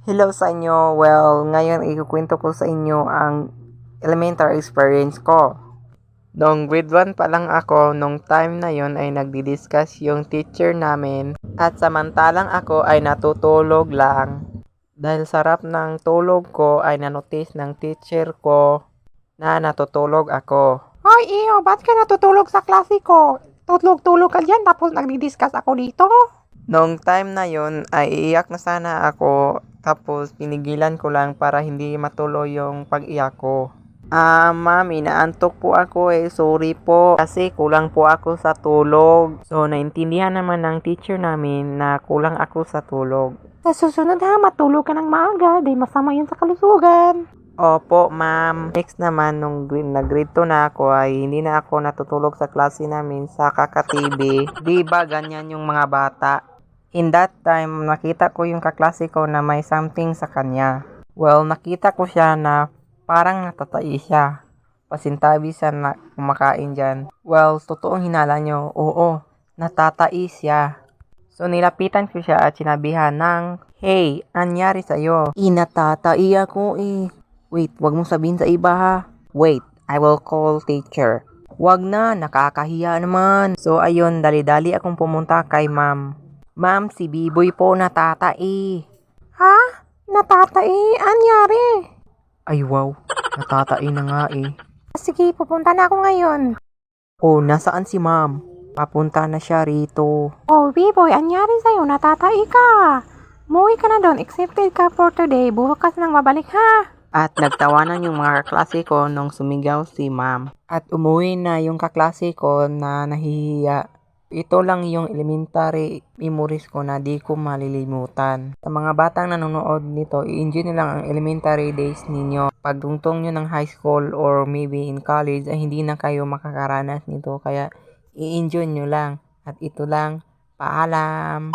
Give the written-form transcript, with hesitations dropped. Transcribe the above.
Hello sa inyo. Well, ngayon ikukwento ko sa inyo ang elementary experience ko. Noong grade 1 pa lang ako, nung time na yon ay nagdi-discuss yung teacher namin at samantalang ako ay natutulog lang. Dahil sarap ng tulog ko ay nanotice ng teacher ko na natutulog ako. Hoy, Iyo, ba't ka natutulog sa klase ko? Tulog-tulog ka dyan tapos nagdi-discuss ako dito? Noong time na yon ay iiyak na sana ako tapos pinigilan ko lang para hindi matuloy yung pag-iyak ko. Ma'am, inaantok po ako sorry po kasi kulang po ako sa tulog. So, naintindihan naman ng teacher namin na kulang ako sa tulog. Sa susunod ha, matulog ka ng maaga, dahil masama yun sa kalusugan. Opo, ma'am. Next naman, nung nag-grade 2 na ako ay hindi na ako natutulog sa klase namin sa kaka-TV. Di ba ganyan yung mga bata? In that time, nakita ko yung kaklase ko na may something sa kanya. Well, nakita ko siya na parang natatai siya. Pasintabi siya na kumakain dyan. Well, totoong hinala nyo, oo, natatai siya. So, nilapitan ko siya at sinabihan ng, "Hey, anyari sa'yo?" "Natatai ako Wait, wag mong sabihin sa iba ha. Wait, I will call teacher." "Wag na, nakakahiya naman." So, ayun, dali-dali akong pumunta kay ma'am. "Ma'am, si Biboy po natatai." Ha? Natatai? Anyari? Ay wow, natatai na nga Sige, pupunta na ako ngayon. Oh, nasaan si ma'am? Papunta na siya rito. Oh, B-boy, anyari sa'yo? Natatai ka. Muwi ka na doon. Accepted ka for today. Bukas nang babalik ha. At nagtawanan yung mga kaklase ko nung sumigaw si ma'am. At umuwi na yung kaklase ko na nahihiya. Ito lang yung elementary memories ko na di ko malilimutan. Sa mga batang nanonood nito, i-enjoy nyo lang ang elementary days ninyo. Pagtungtong nyo ng high school or maybe in college ay hindi na kayo makakaranas nito. Kaya i-enjoy nyo lang. At ito lang, paalam!